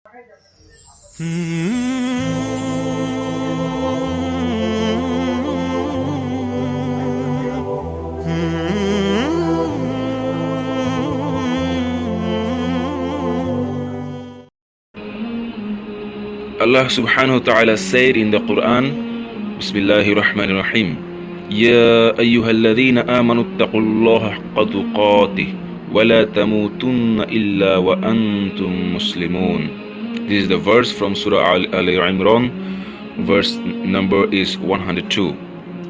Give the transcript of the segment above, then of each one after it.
Allah subhanahu wa ta'ala said in the Quran, Bismillahir Rahmanir Rahim, Ya ayyuhalladhina amanu attaqullaha haqqa tuqatih wa la tamutunna illa wa antum muslimun. This is the verse from Surah Al-Imran, verse number is 102.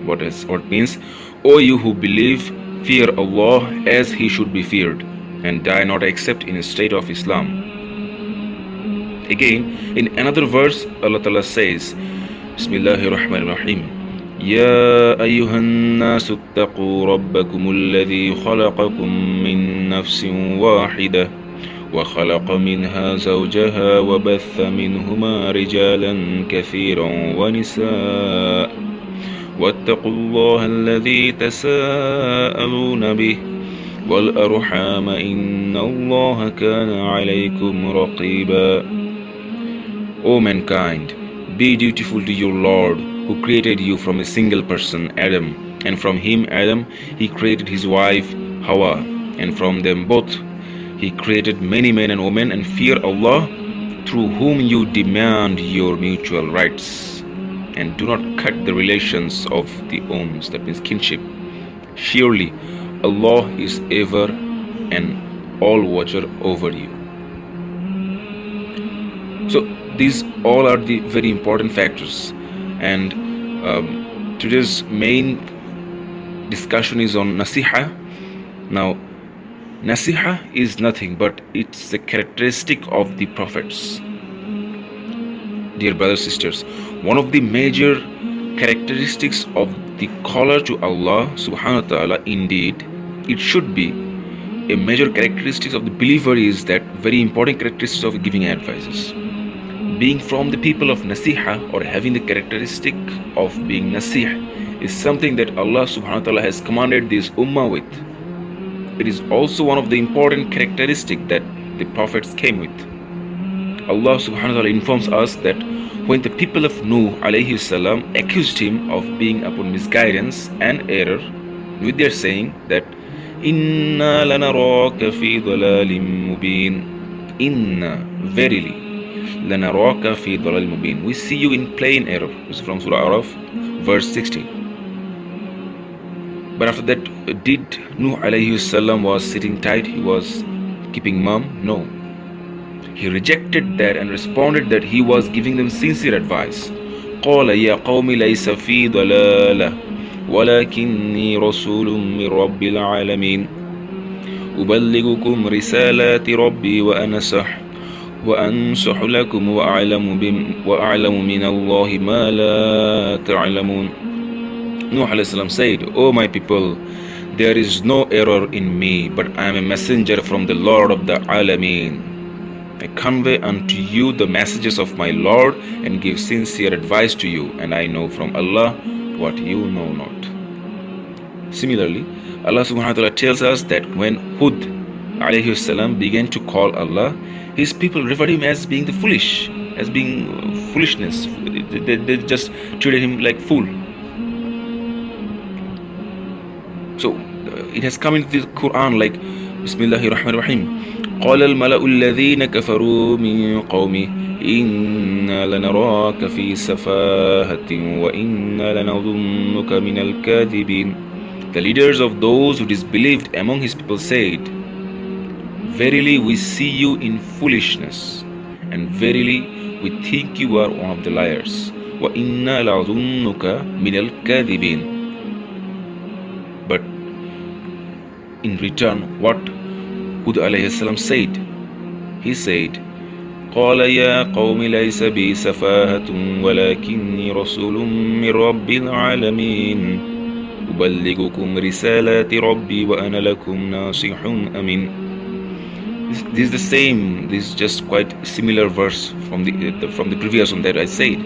What means? O you who believe, fear Allah as He should be feared, and die not except in a state of Islam. Again, in another verse, Allah Ta'ala says, Bismillahir Rahmanir Rahim, Ya ayyuhan nasu attaqu rabbakum alladhi khalaqakum min nafsin wahidah wa khalaqa minha zawjaha wa batha minhuma rijalan kathiran wa nisaa واتقوا الله الذي تساءلون به والأرحام إن الله كان عليكم رقيبا. O mankind, be dutiful to your Lord, who created you from a single person, Adam, and from him, Adam, he created his wife, Hawa, and from them both he created many men and women, and fear Allah, through whom you demand your mutual rights, and do not cut the relations of the ohms, that means kinship. Surely Allah is ever and all watcher over you. So these all are the very important factors, and today's main discussion is on naseehah. Now, naseehah is nothing but it's a characteristic of the prophets. Dear brothers and sisters, one of the major characteristics of the caller to Allah subhanahu wa ta'ala, indeed it should be a major characteristic of the believer, is that very important characteristics of giving advices. Being from the people of naseehah, or having the characteristic of being naseeh, is something that Allah subhanahu wa ta'ala has commanded this ummah with. It is also one of the important characteristics that the prophets came with. Allah subhanahu wa ta'ala informs us that when the people of Nuh alayhi salam accused him of being upon misguidance and error, with their saying that Inna lanaraka fi dhalalim mubin, Inna, verily, lanaraka fi dhalal mubin, we see you in plain error. This is from Surah Araf, verse 16. But after that, did Nuh alayhi salam was sitting tight, he was keeping mum? No. He rejected that and responded that he was giving them sincere advice. قال يا قوم ليس في ضلالة ولكني رسول من رب العالمين أبلغكم رسالات ربي وأنصح لكم وأعلم من الله ما لا تعلمون. Nuh alayhi salam said, O my people, there is no error in me, but I am a messenger from the Lord of the Alameen. I convey unto you the messages of my Lord and give sincere advice to you, and I know from Allah what you know not. Similarly, Allah subhanahu wa ta'ala tells us that when Hud alayhi salam began to call Allah, his people referred him as being the foolish, as being foolishness. They just treated him like fool. So it has come into the Quran like Bismillahir Rahmanir Rahim. قال الملأ الذين كفروا من قومه إنا لنراك في سفاهة وإنا لنظنك من الكاذبين. The leaders of those who disbelieved among his people said, Verily we see you in foolishness, and verily we think you are one of the liars. وإنا لنظنك من الكاذبين. But in return, what Hud alayhi salam said? He said, قال يا قوم ليس بي سفاهة ولكني رسول من رب العالمين أبلغكم رسالات ربي وأنا لكم ناصح أمين. This is the same, this is just quite similar verse from the previous one that I said.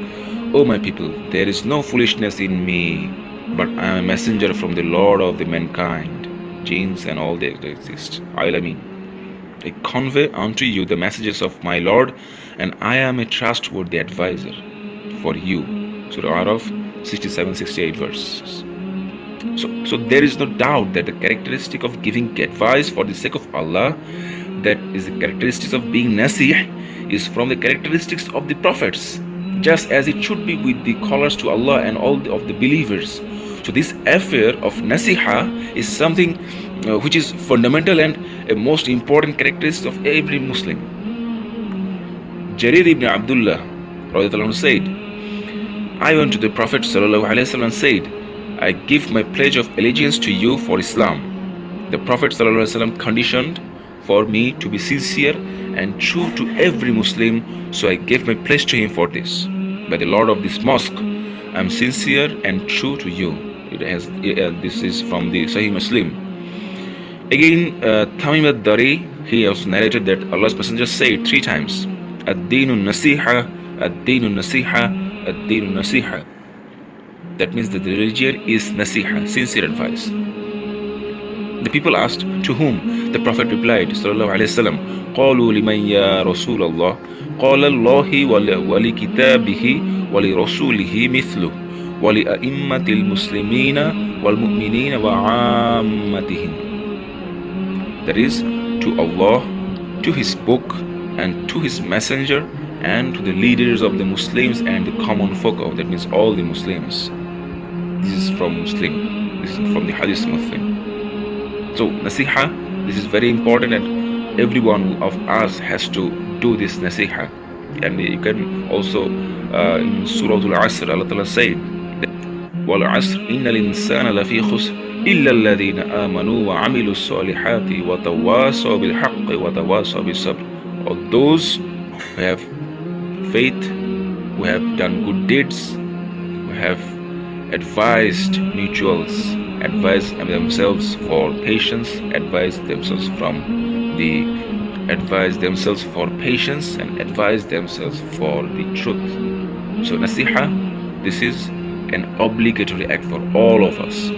O my people, there is no foolishness in me, but I am a messenger from the Lord of the mankind, jinns and all that exist. I convey unto you the messages of my Lord, and I am a trustworthy advisor for you. Surah Araf 67-68 verses. So there is no doubt that the characteristic of giving advice for the sake of Allah, that is the characteristics of being nasih, is from the characteristics of the prophets, just as it should be with the callers to Allah and all of the believers. So this affair of naseehah is something which is fundamental and a most important characteristic of every Muslim. Jarir ibn Abdullah said, I went to the Prophet ﷺ and said, I give my pledge of allegiance to you for Islam. The Prophet ﷺ conditioned for me to be sincere and true to every Muslim, so I gave my pledge to him for this. By the Lord of this mosque, I am sincere and true to you. This is from the Sahih Muslim. Again, Tamim al-Dari, he has narrated that Allah's Messenger said 3 times, Ad-Dinu Nasiha, Ad-Dinu Nasiha, Ad-Dinu Nasiha. That means that the religion is nasiha, sincere advice. The people asked, to whom? The Prophet replied, sallallahu alayhi wasallam, قالوا لمن يا رسول الله قال الله ولكتابه ولرسوله مثله ولأئمة المسلمين والمؤمنين وعامتهم. That is, to Allah, to His book, and to His messenger, and to the leaders of the Muslims and the common folk, that means all the Muslims. This is from Muslim. This is from the Hadith Muslim. So nasiha, this is very important, and every one of us has to do this nasiha. And you can also in Surah Al-Asr, Allah Ta'ala said, وَالْعَصْرِ إِنَّ الْإِنسَانَ لَفِي خُسْرٍ إِلَّا الَّذِينَ آمَنُوا وَعَمِلُوا الصَّالِحَاتِ وَتَوَاصَوْا بِالْحَقِّ وَتَوَاصَوْا بِالصَّبْرِ. All those who have faith, who have done good deeds, who have advised themselves for patience, advise themselves for patience, and advise themselves for the truth. So nasiha, this is an obligatory act for all of us.